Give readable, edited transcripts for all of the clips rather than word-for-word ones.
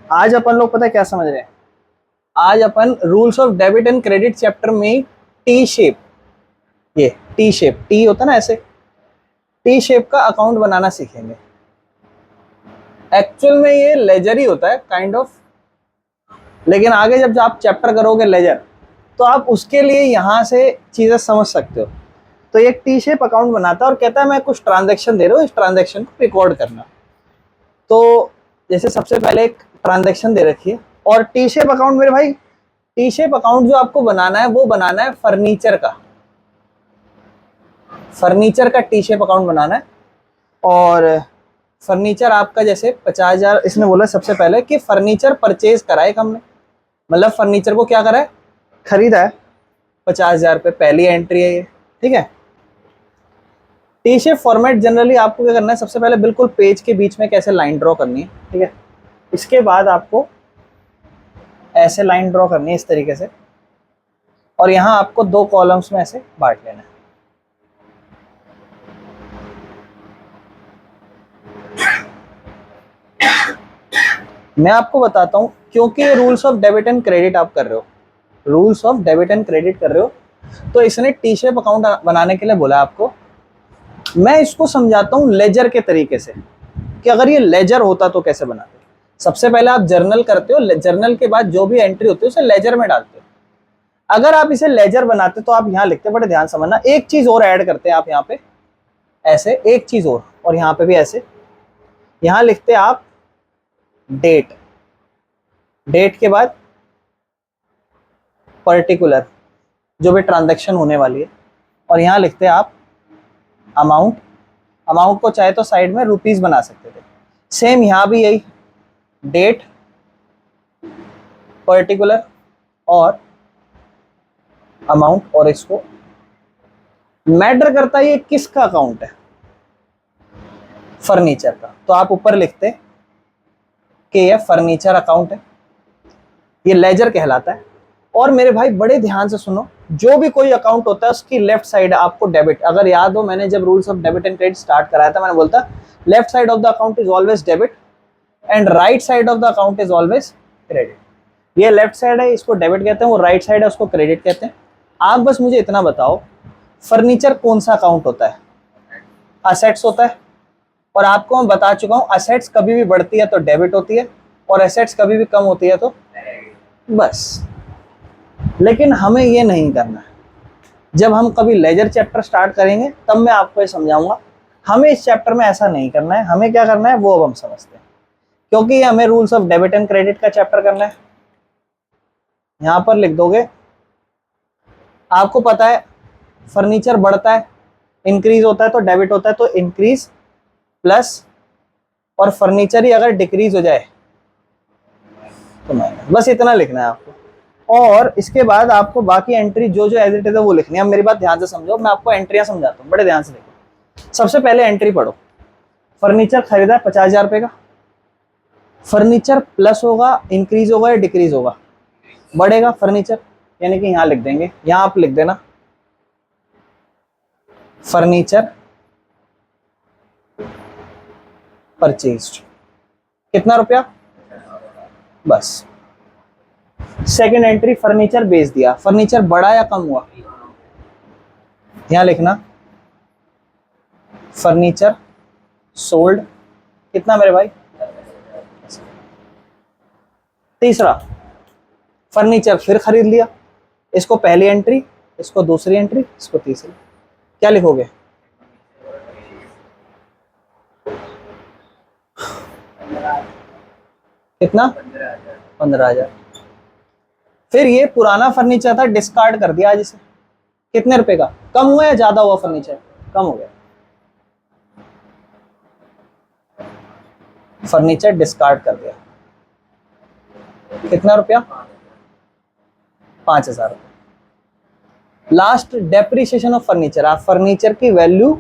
आज अपन लोग पता है क्या समझ रहे हैं? आज अपन rules of debit and credit chapter में टी शेप, ये टी शेप, टी होता है ना ऐसे, टी शेप का अकाउंट बनाना सीखेंगे। एक्चुअल में ये लेजर ही होता है काइंड ऑफ, लेकिन आगे जब आप चैप्टर करोगे लेजर, तो आप उसके लिए यहाँ से चीजें समझ सकते हो। तो ये टी शेप अकाउंट बनाता है और कहता है मैं कुछ ट्रांजैक्शन दे रहा हूँ, इस ट्रांजैक्शन को रिकॉर्ड करना। तो जैसे सबसे पहले एक ट्रांजैक्शन दे रखी है, और टी शेप अकाउंट मेरे भाई, टी शेप अकाउंट जो आपको बनाना है वो बनाना है फर्नीचर का, फर्नीचर का टी शेप अकाउंट बनाना है। और फर्नीचर आपका जैसे 50,000 इसने बोला सबसे पहले कि फर्नीचर परचेज करा है हमने, मतलब फर्नीचर को क्या करा है, खरीदा है 50,000 पे, पहली एंट्री है ये, ठीक है। टी शेप फॉर्मेट जनरली आपको क्या करना है, सबसे पहले बिल्कुल पेज के बीच में कैसे लाइन ड्रॉ करनी है, ठीक है। इसके बाद आपको ऐसे लाइन ड्रॉ करनी है इस तरीके से, और यहाँ आपको दो कॉलम्स में ऐसे बांट लेना है। मैं आपको बताता हूँ, क्योंकि ये rules of debit and credit आप कर रहे हो, rules of debit and credit कर रहे हो, तो इसने टी शेप अकाउंट बनाने के लिए बोला आपको। मैं इसको समझाता हूँ लेजर के तरीके से, कि अगर ये लेजर होता तो कैसे बनाते। सबसे पहले आप जर्नल करते हो, जर्नल के बाद जो भी एंट्री होती है उसे लेजर में डालते हो। अगर आप इसे लेजर बनाते तो आप यहाँ लिखते, बड़े ध्यान समझना, एक चीज और ऐड करते हैं आप यहाँ पे, ऐसे एक चीज और यहाँ पे भी ऐसे, यहाँ लिखते आप डेट, डेट के बाद पर्टिकुलर जो भी ट्रांजैक्शन होने वाली है, और यहाँ लिखते हैं आप अमाउंट, अमाउंट को चाहे तो साइड में रुपीस बना सकते थे। सेम यहाँ भी यही, डेट, पर्टिकुलर और अमाउंट, और इसको मैटर करता है ये किसका अकाउंट है, फर्नीचर का, तो आप ऊपर लिखते कि ये फर्नीचर अकाउंट है, ये लेजर कहलाता है। और मेरे भाई बड़े ध्यान से सुनो, जो भी कोई अकाउंट होता है उसकी लेफ्ट साइड आपको डेबिट, अगर याद हो मैंने जब rules of debit and credit start कराया था, मैंने बोलता left side of the account is always debit and right side of the account is always credit. ये लेफ्ट साइड है, इसको डेबिट कहते हैं, वो राइट साइड है उसको क्रेडिट कहते हैं। आप बस मुझे इतना बताओ, फर्नीचर कौन सा अकाउंट होता है, असेट्स होता है। और आपको मैं बता चुका हूं, असेट्स कभी भी बढ़ती है तो डेबिट होती है, और असेट्स कभी भी कम होती है तो, बस। लेकिन हमें ये नहीं करना है। जब हम कभी लेजर चैप्टर स्टार्ट करेंगे तब मैं आपको ये समझाऊंगा। हमें इस चैप्टर में ऐसा नहीं करना है, हमें क्या करना है वो अब हम समझते हैं, क्योंकि हमें rules of debit and credit का चैप्टर करना है। यहां पर लिख दोगे, आपको पता है फर्नीचर बढ़ता है, इंक्रीज होता है तो डेबिट होता है, तो इंक्रीज प्लस, और फर्नीचर ही अगर डिक्रीज हो जाए तो माइनस, बस इतना लिखना है आपको। और इसके बाद आपको बाकी एंट्री जो जो एज इट इज है वो लिखनी है। अब मेरी बात ध्यान से समझो, मैं आपको एंट्रियां समझाता हूँ, बड़े ध्यान से देखो। सबसे पहले एंट्री पढ़ो, फर्नीचर खरीदा 50,000 रुपए का, फर्नीचर प्लस होगा, इंक्रीज होगा या डिक्रीज होगा, बढ़ेगा फर्नीचर, यानी कि यहां लिख देंगे, यहां आप लिख देना फर्नीचर परचेज्ड, कितना रुपया, बस। सेकेंड एंट्री, फर्नीचर बेच दिया, फर्नीचर बढ़ा या कम हुआ, यहां लिखना फर्नीचर सोल्ड, कितना मेरे भाई, तीसरा फर्नीचर फिर खरीद लिया, इसको पहली एंट्री, इसको दूसरी एंट्री, इसको तीसरी, क्या लिखोगे, कितना, 15,000। फिर ये पुराना फर्नीचर था, डिस्कार्ड कर दिया आज इसे, कितने रुपए का, कम हुआ या ज्यादा हुआ फर्नीचर, कम हो गया, फर्नीचर डिस्कार्ड कर दिया, कितना रुपया, 5,000 रुपये। लास्ट डेप्रिसिएशन ऑफ फर्नीचर, आप फर्नीचर की वैल्यू,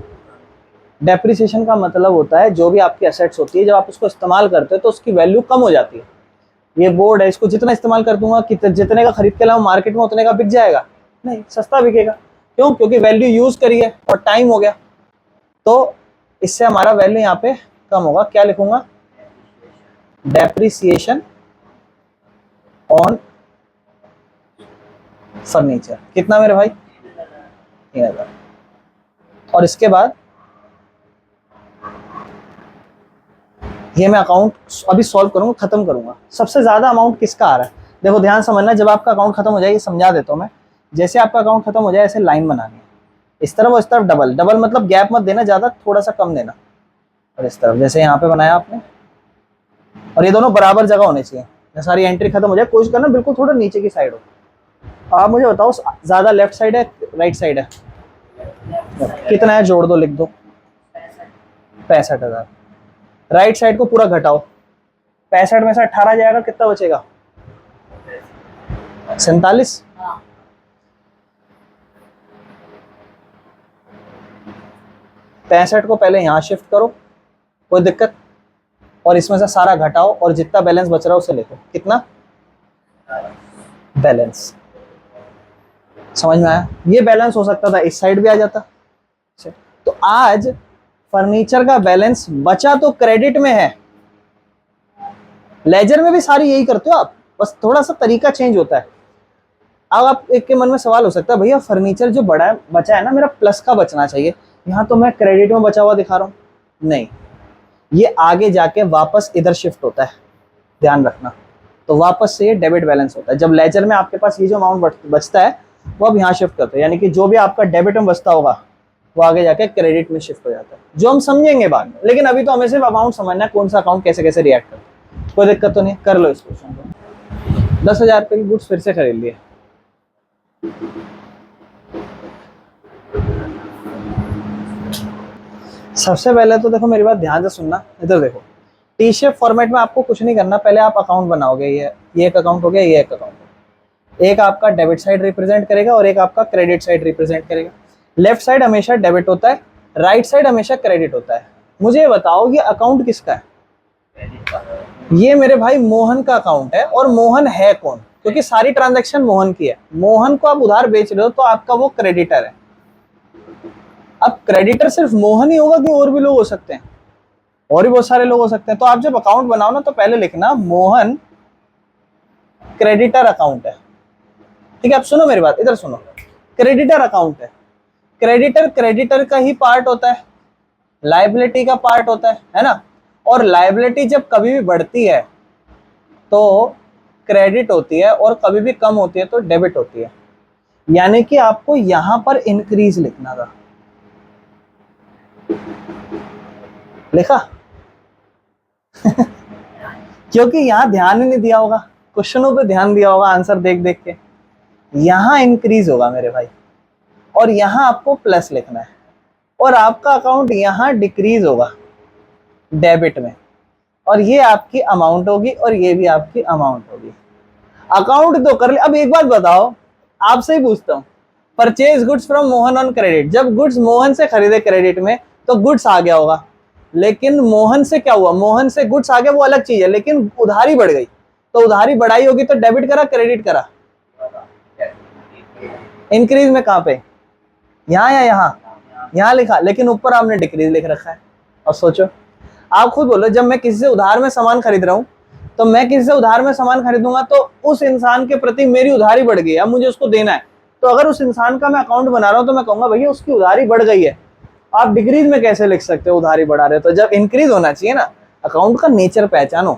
डेप्रिसिएशन का मतलब होता है जो भी आपकी एसेट्स होती है जब आप उसको इस्तेमाल करते हो तो उसकी वैल्यू कम हो जाती है। ये बोर्ड है, इसको जितना इस्तेमाल कर दूंगा कि जितने का खरीद के लाऊं मार्केट में उतने का बिक जाएगा, नहीं, सस्ता बिकेगा। क्यों, क्योंकि वैल्यू यूज करी है और टाइम हो गया, तो इससे हमारा वैल्यू यहाँ पे कम होगा। क्या लिखूंगा, डेप्रिसिएशन ऑन फर्नीचर, कितना मेरे भाई, 3,000। और इसके बाद ये मैं अकाउंट अभी सॉल्व करूंगा, खत्म करूंगा। सबसे ज्यादा अमाउंट किसका आ रहा है, देखो ध्यान समझना, जब आपका अकाउंट खत्म हो जाए, ये समझा देता हूं मैं। जैसे आपका अकाउंट खत्म हो जाए, ऐसे लाइन बनानी है, इस तरफ और इस तरफ डबल डबल, मतलब गैप मत देना ज्यादा, थोड़ा सा कम देना। और इस तरफ जैसे यहाँ पे बनाया आपने, और ये दोनों बराबर जगह होने चाहिए। सारी एंट्री खत्म हो जाए, कोशिश करना बिल्कुल थोड़ा नीचे की साइड हो। आप मुझे बताओ ज्यादा लेफ्ट साइड है राइट साइड है, कितना है जोड़ दो, लिख दो 65,000। राइट साइड को पूरा घटाओ, 65 में से 18 जाएगा, कितना बचेगा, 47। 65 को पहले यहाँ शिफ्ट करो, कोई दिक्कत, और इसमें से सारा घटाओ और जितना बैलेंस बच रहा है उसे लिखो, कितना बैलेंस। समझ में आया, ये बैलेंस हो सकता था इस साइड भी आ जाता। तो आज फर्नीचर का बैलेंस बचा तो क्रेडिट में है, लेजर में भी सारी यही करते हो आप, बस थोड़ा सा तरीका चेंज होता है। अब आप एक के मन में सवाल हो सकता है, भैया फर्नीचर जो बड़ा है बचा है ना, मेरा प्लस का बचना चाहिए, यहाँ तो मैं क्रेडिट में बचा हुआ दिखा रहा हूं। नहीं, ये आगे जाके वापस इधर शिफ्ट होता है, ध्यान रखना। तो वापस से ये डेबिट बैलेंस होता है। जब लेजर में आपके पास ये जो अमाउंट बचता है वो अब यहाँ शिफ्ट करते हैं, यानी कि जो भी आपका डेबिट में बचता होगा वो आगे जाके क्रेडिट में शिफ्ट हो जाता है, जो हम समझेंगे बाद में। लेकिन अभी तो हमें सिर्फ अमाउंट समझना है, कौन सा अकाउंट कैसे कैसे रिएक्ट करता है। कोई दिक्कत तो नहीं, कर लो इस क्वेश्चन को। 10,000 रुपये की गुड्स फिर से खरीद लिए। सबसे पहले तो देखो, मेरी बात ध्यान से सुनना, इधर देखो। टी शेप फॉर्मेट में आपको कुछ नहीं करना, पहले आप अकाउंट बनाओगे। ये एक अकाउंट हो गया, ये एक अकाउंट हो गया। एक आपका डेबिट साइड रिप्रेजेंट करेगा और एक आपका क्रेडिट साइड रिप्रेजेंट करेगा। लेफ्ट साइड हमेशा डेबिट होता है, राइट साइड हमेशा क्रेडिट होता है। मुझे ये बताओ, ये अकाउंट किसका है? ये मेरे भाई मोहन का अकाउंट है। और मोहन है कौन? क्योंकि सारी ट्रांजैक्शन मोहन की है। मोहन को आप उधार बेच रहे हो तो आपका वो क्रेडिटर है। अब क्रेडिटर सिर्फ मोहन ही होगा कि और भी लोग हो सकते हैं? और भी बहुत सारे लोग हो सकते हैं। तो आप जब अकाउंट बनाओ ना, तो पहले लिखना मोहन क्रेडिटर अकाउंट है। ठीक है, आप सुनो मेरी बात, इधर सुनो। क्रेडिटर अकाउंट है, क्रेडिटर क्रेडिटर का ही पार्ट होता है, लायबिलिटी का पार्ट होता है ना। और लायबिलिटी जब कभी भी बढ़ती है तो क्रेडिट होती है, और कभी भी कम होती है तो डेबिट होती है। यानी कि आपको यहां पर इंक्रीज लिखना था। लिखा? क्योंकि यहां ध्यान ही नहीं दिया होगा, क्वेश्चनों पे ध्यान दिया होगा आंसर देख देख के। यहां इंक्रीज होगा मेरे भाई, और यहां आपको प्लस लिखना है, और आपका अकाउंट यहां डिक्रीज होगा डेबिट में, और ये आपकी अमाउंट होगी और ये भी आपकी अमाउंट होगी। अकाउंट तो कर ले। अब एक बात बताओ, आपसे ही पूछता हूं, purchase goods from Mohan on credit, जब गुड्स मोहन से खरीदे क्रेडिट में तो गुड्स आ गया होगा, लेकिन मोहन से क्या हुआ? मोहन से गुड्स आ गया, वो अलग चीज है, लेकिन उधारी बढ़ गई। तो उधारी बढ़ाई होगी तो डेबिट करा क्रेडिट करा? इंक्रीज में कहां पे? यहां या यहां? यहां लिखा, लेकिन ऊपर आपने डिक्रीज लिख रखा है। और सोचो, आप खुद बोलो, जब मैं किसी से उधार में सामान खरीद रहा हूं, तो मैं किसी से उधार में सामान खरीदूंगा तो उस इंसान के प्रति मेरी उधारी बढ़ गई, अब मुझे उसको देना है। तो अगर उस इंसान का मैं अकाउंट बना रहा हूं तो मैं कहूंगा भैया उसकी उधारी बढ़ गई है। आप डिक्रीज में कैसे लिख सकते हो उधारी बढ़ा रहे हो? तो जब इंक्रीज होना चाहिए ना। अकाउंट का नेचर पहचानो,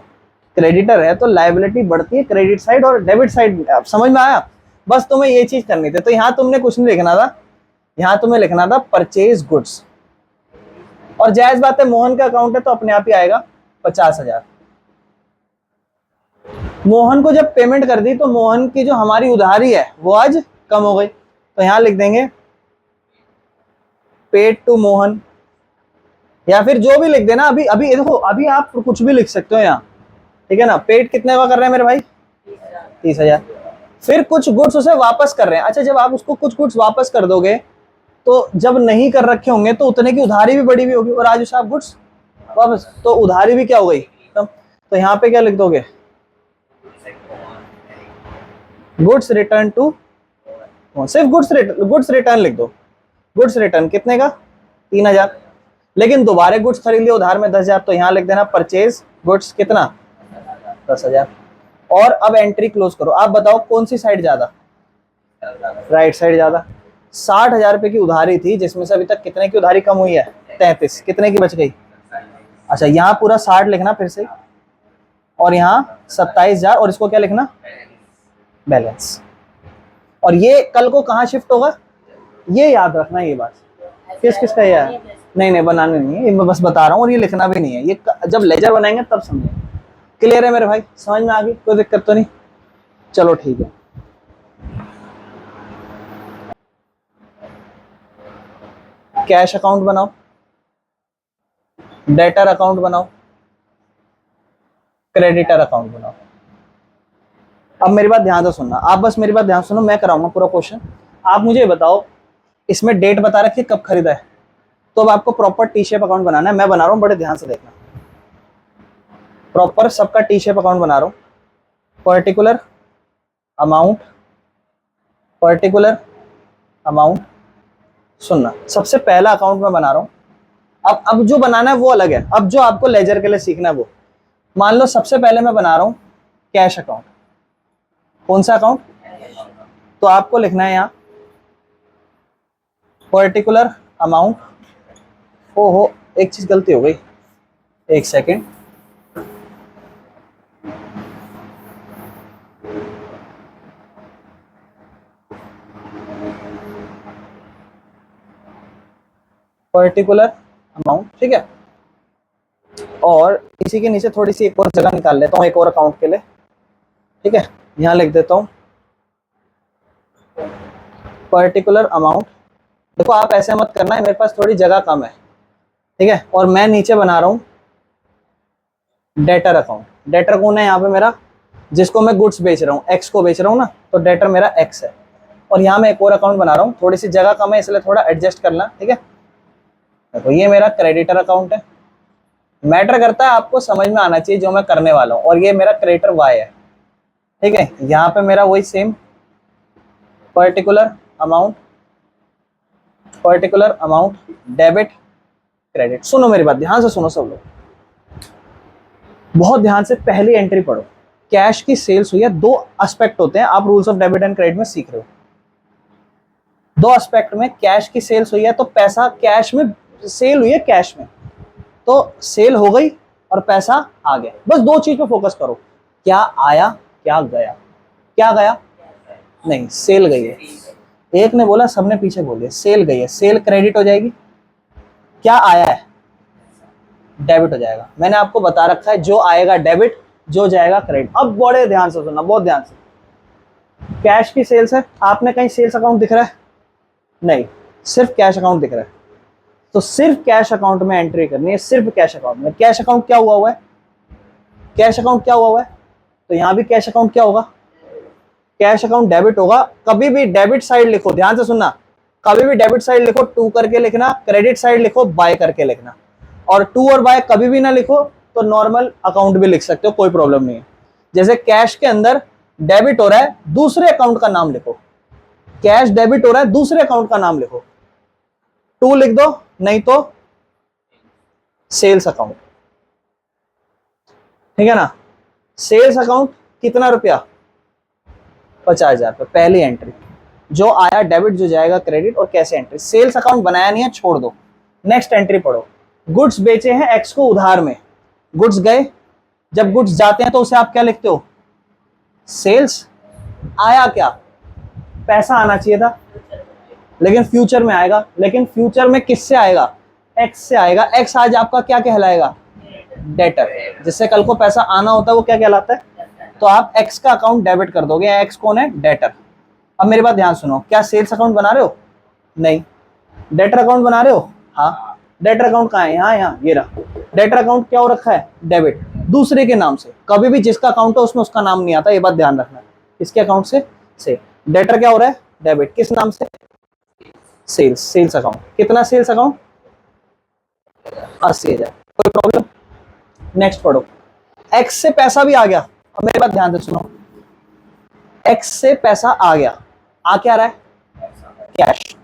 क्रेडिटर है तो लायबिलिटी बढ़ती है क्रेडिट साइड और डेबिट साइड। समझ में आया? बस तुम्हें ये चीज करनी थी। तो यहाँ तुमने कुछ नहीं लिखना था, यहाँ तुम्हें लिखना था परचेज गुड्स। और जायज बात है, मोहन का अकाउंट है तो अपने आप ही आएगा 50,000। मोहन को जब पेमेंट कर दी तो मोहन की जो हमारी उधारी है वो आज कम हो गई। तो यहां लिख देंगे पेड टू मोहन, या फिर जो भी लिख देना। अभी अभी देखो, अभी आप कुछ भी लिख सकते हो यहाँ, ठीक है ना। पेड कितने का कर रहे हैं मेरे भाई? 30,000। फिर कुछ गुड्स उसे वापस कर रहे हैं। अच्छा, जब आप उसको कुछ गुड्स वापस कर दोगे तो जब नहीं कर रखे होंगे तो उतने की उधारी भी बड़ी भी होगी, और आज उसे आप गुड्स वापस, तो उधारी भी क्या हो गई? तो यहाँ पे क्या लिख दोगे? गुड्स रिटर्न टू, सिर्फ गुड्स रिटर्न लिख दो। गुड्स रिटर्न कितने का? 3,000। लेकिन दोबारा गुड्स खरीद लिया उधार में 10,000, तो यहाँ लिख देना परचेज गुड्स कितना? 10,000। और अब एंट्री क्लोज करो। आप बताओ कौन सी साइड ज्यादा, राइट साइड ज्यादा। 60,000 रुपए की उधारी थी, जिसमें से अभी तक कितने की उधारी कम हुई है, 33। कितने की बच गई, अच्छा यहाँ पूरा 60 लिखना फिर से, और यहाँ 27,000, और इसको क्या लिखना, बैलेंस। और ये कल को कहाँ शिफ्ट होगा, ये याद रखना, ये बात किस किस का ये है। नहीं नहीं बनाने नहीं है, ये मैं बस बता रहा हूँ, और ये लिखना भी नहीं है, ये जब लेजर बनाएंगे तब समझेंगे। क्लियर है मेरे भाई, समझ में आ गई, कोई दिक्कत तो नहीं। चलो ठीक है, कैश अकाउंट बनाओ, डेटर अकाउंट बनाओ, क्रेडिटर अकाउंट बनाओ। अब मेरी बात ध्यान से सुनना, आप बस मेरी बात ध्यान सुनो, मैं कराऊंगा पूरा क्वेश्चन। आप मुझे बताओ, इसमें डेट बता रखी है कब खरीदा है, तो अब आपको प्रॉपर टी शेप अकाउंट बनाना है। मैं बना रहा हूँ, बड़े ध्यान से देखना, प्रॉपर सबका टी शेप अकाउंट बना रहा हूँ। पर्टिकुलर अमाउंट, पर्टिकुलर अमाउंट, सुनना, सबसे पहला अकाउंट मैं बना रहा हूँ। अब जो बनाना है वो अलग है, अब जो आपको लेजर के लिए सीखना है वो, मान लो सबसे पहले मैं बना रहा हूँ कैश अकाउंट। कौन सा अकाउंट, तो आपको लिखना है यहाँ पर्टिकुलर अमाउंट। ओहो एक चीज गलती हो गई, एक सेकेंड, पर्टिकुलर अमाउंट, ठीक है। और इसी के नीचे थोड़ी सी एक और जगह निकाल लेता हूँ एक और अकाउंट के लिए, ठीक है। यहाँ लिख देता हूँ पर्टिकुलर अमाउंट। देखो आप ऐसे मत करना है, मेरे पास थोड़ी जगह कम है, ठीक है। और मैं नीचे बना रहा हूँ डेटर अकाउंट। डेटर कौन है यहाँ पे मेरा, जिसको मैं गुड्स बेच रहा हूँ, एक्स को बेच रहा हूँ ना, तो डेटर मेरा एक्स है। और यहाँ मैं एक और अकाउंट बना रहा हूँ, थोड़ी सी जगह कम है इसलिए थोड़ा एडजस्ट करना, ठीक है। देखो ये मेरा क्रेडिटर अकाउंट है, मैटर करता है आपको समझ में आना चाहिए जो मैं करने वाला हूँ। और ये मेरा क्रेडिटर वाई है, ठीक है। यहाँ पे मेरा वही same particular amount, particular amount, debit credit. सुनो मेरी बात ध्यान से सुनो सब लोग, बहुत ध्यान से पहली एंट्री पढ़ो। कैश की सेल्स हुई है, दो एस्पेक्ट होते हैं, आप rules of debit and credit में सीख रहे हो। दो एस्पेक्ट में कैश की सेल्स हुई है, तो पैसा कैश में सेल हुई है, कैश में तो सेल हो गई और पैसा आ गया। बस दो चीज पे फोकस करो, क्या आया क्या गया। क्या गया, नहीं सेल गई है। एक ने बोला सबने पीछे बोल दिया, सेल गई है, सेल क्रेडिट हो जाएगी। क्या आया है, डेबिट हो जाएगा। मैंने आपको बता रखा है जो आएगा डेबिट, जो जाएगा क्रेडिट। अब बड़े ध्यान से सुनना, बहुत ध्यान से। कैश की सेल्स है, आपने कहीं सेल्स अकाउंट दिख रहा है, नहीं, सिर्फ कैश अकाउंट दिख रहा है, तो सिर्फ कैश अकाउंट में एंट्री करनी है, सिर्फ कैश अकाउंट में। कैश अकाउंट क्या हुआ है, कैश अकाउंट क्या हुआ है, तो यहां भी कैश अकाउंट क्या होगा, कैश अकाउंट डेबिट होगा। कभी भी डेबिट साइड लिखो, ध्यान से सुनना, कभी भी डेबिट साइड लिखो टू करके लिखना, क्रेडिट साइड लिखो बाय करके लिखना। और टू और बाय कभी भी ना लिखो तो नॉर्मल अकाउंट भी लिख सकते हो, कोई प्रॉब्लम नहीं है। जैसे कैश के अंदर डेबिट हो रहा है, दूसरे अकाउंट का नाम लिखो। कैश डेबिट हो रहा है, दूसरे अकाउंट का नाम लिखो, टू लिख दो, नहीं तो सेल्स अकाउंट, ठीक है ना। सेल्स अकाउंट कितना रुपया, 50,000 रुपये, पहली एंट्री। जो आया डेबिट, जो जाएगा क्रेडिट, और कैसे एंट्री। सेल्स अकाउंट बनाया नहीं है, छोड़ दो। नेक्स्ट एंट्री पढ़ो, गुड्स बेचे हैं एक्स को उधार में, गुड्स गए। जब गुड्स जाते हैं तो उसे आप क्या लिखते हो, सेल्स। आया क्या, पैसा आना चाहिए था, लेकिन फ्यूचर में आएगा। लेकिन फ्यूचर में किससे आएगा, एक्स से आएगा। एक्स आज आपका क्या कहलाएगा, डेटर। जिससे कल को पैसा आना होता है वो क्या कहलाता है, तो आप एक्स का अकाउंट डेबिट कर दोगे। एक्स कौन है, डेटर। अब मेरी बात ध्यान सुनो, क्या सेल्स अकाउंट बना रहे हो, नहीं। डेटर अकाउंट बना रहे हो, हाँ। डेटर अकाउंट कहाँ है, यहाँ यहाँ ये रहा। डेटर अकाउंट क्या हो रखा है, डेबिट, दूसरे के नाम से। कभी भी जिसका अकाउंट है उसमें उसका नाम नहीं आता, ये बात ध्यान रखना। इसके अकाउंट से डेटर क्या हो रहा है, डेबिट, किस नाम से, सेल्स। सेल्स अकाउंट कितना, सेल्स अकाउंट 80,000, कोई प्रॉब्लम। नेक्स्ट पढ़ो, एक्स से पैसा भी आ गया। अब मेरी बात ध्यान से सुनो, एक्स से पैसा आ गया, आ क्या रहा है, कैश।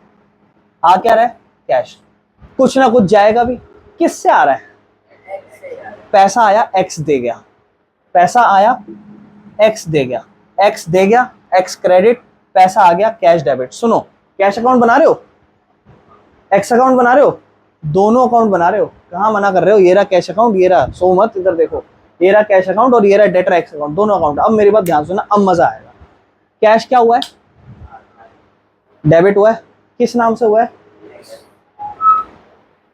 आ क्या रहा है, कैश। कुछ ना कुछ जाएगा भी, किससे आ रहा है, पैसा आया एक्स दे गया, पैसा आया एक्स दे गया, एक्स दे गया, एक्स क्रेडिट, पैसा आ गया कैश डेबिट। सुनो, कैश अकाउंट बना रहे हो, एक्स अकाउंट बना रहे हो, दोनों अकाउंट बना रहे हो, कहाँ मना कर रहे हो? ये रहा कैश अकाउंट, ये रहा, सो मत, इधर देखो, ये रहा कैश अकाउंट और ये रहा डेटर एक्स अकाउंट, दोनों अकाउंट। अब मेरी बात ध्यान सुनना, अब मजा आएगा। कैश क्या हुआ है? डेबिट हुआ है, किस नाम से हुआ है?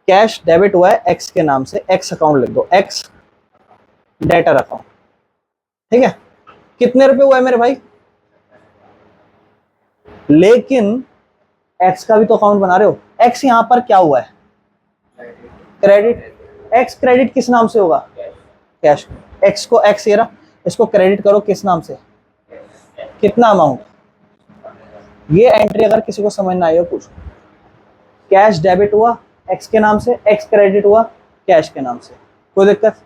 कैश डेबिट हुआ है एक्स के नाम से, एक्स अकाउंट लिख दो, एक्स डेटर अकाउंट, ठीक है। कितने रुपए हुआ है मेरे भाई? लेकिन एक्स का भी तो अकाउंट बना रहे हो, एक्स यहां पर क्या हुआ है? क्रेडिट। एक्स क्रेडिट किस नाम से होगा? कैश। एक्स को एक्स ये रहा, इसको क्रेडिट करो किस नाम से? कितना अमाउंट? ये एंट्री अगर किसी को समझ ना आई हो पूछो। कैश डेबिट हुआ एक्स के नाम से, एक्स क्रेडिट हुआ कैश के नाम से, कोई दिक्कत?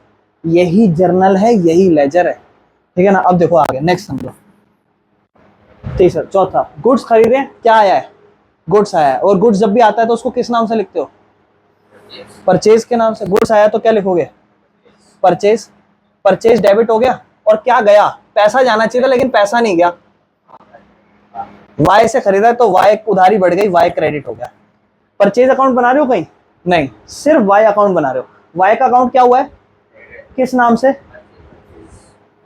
यही जर्नल है, यही लेजर है, ठीक है ना। अब देखो आगे, नेक्स्ट समझो। तीसरा, चौथा, गुड्स खरीदे, क्या आया है? गुड्स आया है। और गुड्स जब भी आता है तो उसको किस नाम से लिखते हो? परचेज के नाम से। गुड्स आया तो क्या लिखोगे? परचेज। परचेज डेबिट हो गया, और क्या गया? पैसा जाना चाहिए था लेकिन पैसा नहीं गया। वाई से खरीदा है तो वाई उधारी बढ़ गई, वाई क्रेडिट हो गया। परचेज अकाउंट बना रहे हो कहीं? नहीं, सिर्फ वाई अकाउंट बना रहे हो। वाई का अकाउंट क्या हुआ है? किस नाम से?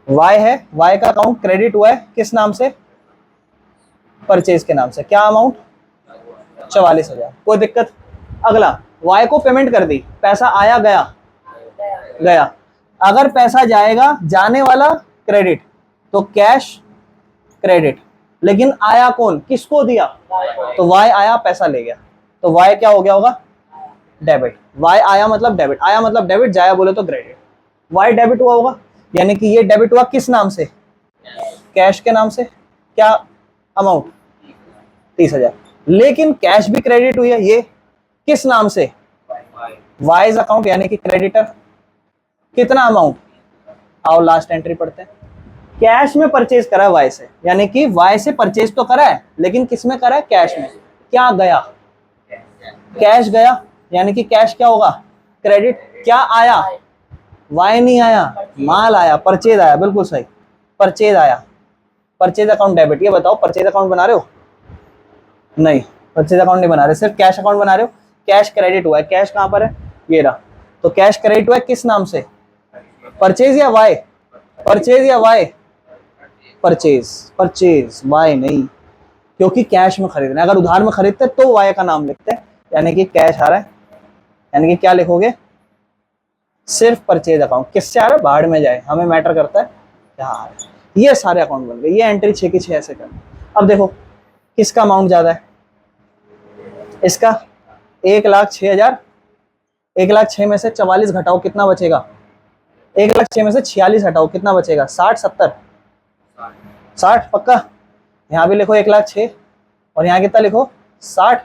वाई है, वाई का अकाउंट क्रेडिट हुआ है किस नाम से? परचेज के नाम से। क्या अमाउंट? 44,000, कोई दिक्कत? अगला, वाई को पेमेंट कर दी, पैसा आया गया? गया। अगर पैसा जाएगा, जाने वाला क्रेडिट, तो कैश क्रेडिट, लेकिन आया कौन, किसको दिया? तो वाई आया, पैसा ले गया, तो वाई क्या हो गया होगा? डेबिट। वाई आया मतलब डेबिट, आया मतलब डेबिट, जाया बोले तो क्रेडिट। वाई डेबिट हुआ होगा, यानी कि ये डेबिट हुआ किस नाम से? कैश के नाम से। क्या अमाउंट? 30,000। लेकिन कैश भी क्रेडिट हुई है, ये किस नाम से? वाइज अकाउंट, यानी कि क्रेडिटर। कितना अमाउंट? आओ लास्ट एंट्री पढ़ते हैं। कैश में परचेज करा है वाई से, यानी कि वाई से परचेज तो करा है लेकिन किस में करा है? कैश में। क्या गया? कैश गया, यानी कि कैश क्या होगा? क्रेडिट। क्या आया? वाई नहीं आया, माल आया, परचेज आया, बिल्कुल सही, परचेज आया। Purchase account debit. ये बताओ, परचेज अकाउंट बना रहे हो? नहीं, परचेज अकाउंट नहीं बना रहे, सिर्फ कैश अकाउंट बना रहे हो। कैश क्रेडिट हुआ है, कैश कहां पर है? ये रहा, तो कैश क्रेडिट हुआ है किस नाम से? परचेज या वाई? परचेज या वाई? परचेज। परचेज, वाई नहीं, क्योंकि कैश में खरीदना है। अगर उधार में खरीदते तो वाई का नाम लिखते हैं, यानी कि कैश आ रहा है, यानी कि क्या लिखोगे? सिर्फ परचेज अकाउंट। किससे आ रहा है? बाहर में जाए, हमें मैटर करता है क्या आ रहा है। ये सारे अकाउंट बन गए, ये एंट्री 6 की 6 ऐसे करना। अब देखो किसका अमाउंट ज्यादा है? इसका 1,06,000। 1,06,000 में से 44 घटाओ, कितना बचेगा? 1,06,000 में से 46 हटाओ, कितना बचेगा? 60, 70, 60 पक्का। यहाँ भी लिखो 1,06,000 और यहाँ कितना लिखो? 60।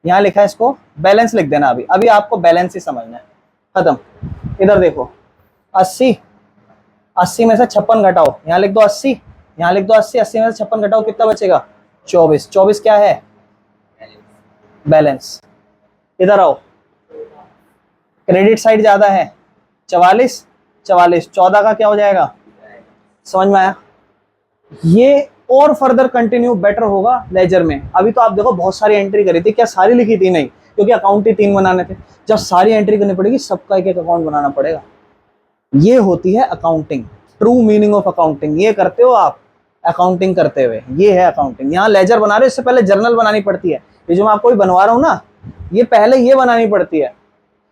यहाँ लिखा है, इसको बैलेंस लिख देना। अभी अभी आपको बैलेंस ही समझना है, खत्म। इधर देखो 80, 80 में से 56 घटाओ, यहाँ लिख दो 80, यहाँ लिख दो 80, 80 में से 56 घटाओ, कितना बचेगा? 24। 24 क्या है? बैलेंस। इधर आओ, क्रेडिट साइड ज्यादा है, 44, 44, 14 का क्या हो जाएगा? समझ में आया? ये और फर्दर कंटिन्यू बेटर होगा लेजर में। अभी तो आप देखो बहुत सारी एंट्री करी थी, क्या सारी लिखी थी? नहीं, क्योंकि अकाउंट ही 3 बनाने थे। जब सारी एंट्री करनी पड़ेगी, सबका एक एक अकाउंट बनाना पड़ेगा। ये होती है accounting, true meaning of accounting. ये करते हो आप अकाउंटिंग करते हुए, ये है अकाउंटिंग। यहाँ लेजर बना रहे हो, इससे पहले जर्नल बनानी पड़ती है। ये जो मैं आपको बनवा रहा हूँ ना, ये पहले ये बनानी पड़ती है,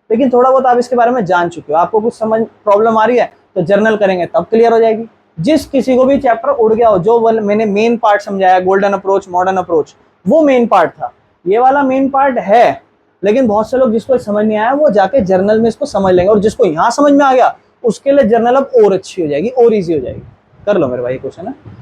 लेकिन थोड़ा बहुत आप इसके बारे में जान चुके हो। आपको कुछ समझ प्रॉब्लम आ रही है तो जर्नल करेंगे तब क्लियर हो जाएगी। जिस किसी को भी चैप्टर उड़ गया हो, जो मैंने मेन पार्ट समझाया, गोल्डन अप्रोच, मॉडर्न अप्रोच, वो मेन पार्ट था। ये वाला मेन पार्ट है, लेकिन बहुत से लोग जिसको समझ नहीं आया वो जाके जर्नल में इसको समझ लेंगे, और जिसको यहाँ समझ में आ गया उसके लिए जर्नल अब और अच्छी हो जाएगी और ईजी हो जाएगी। कर लो मेरे भाई क्वेश्चन है।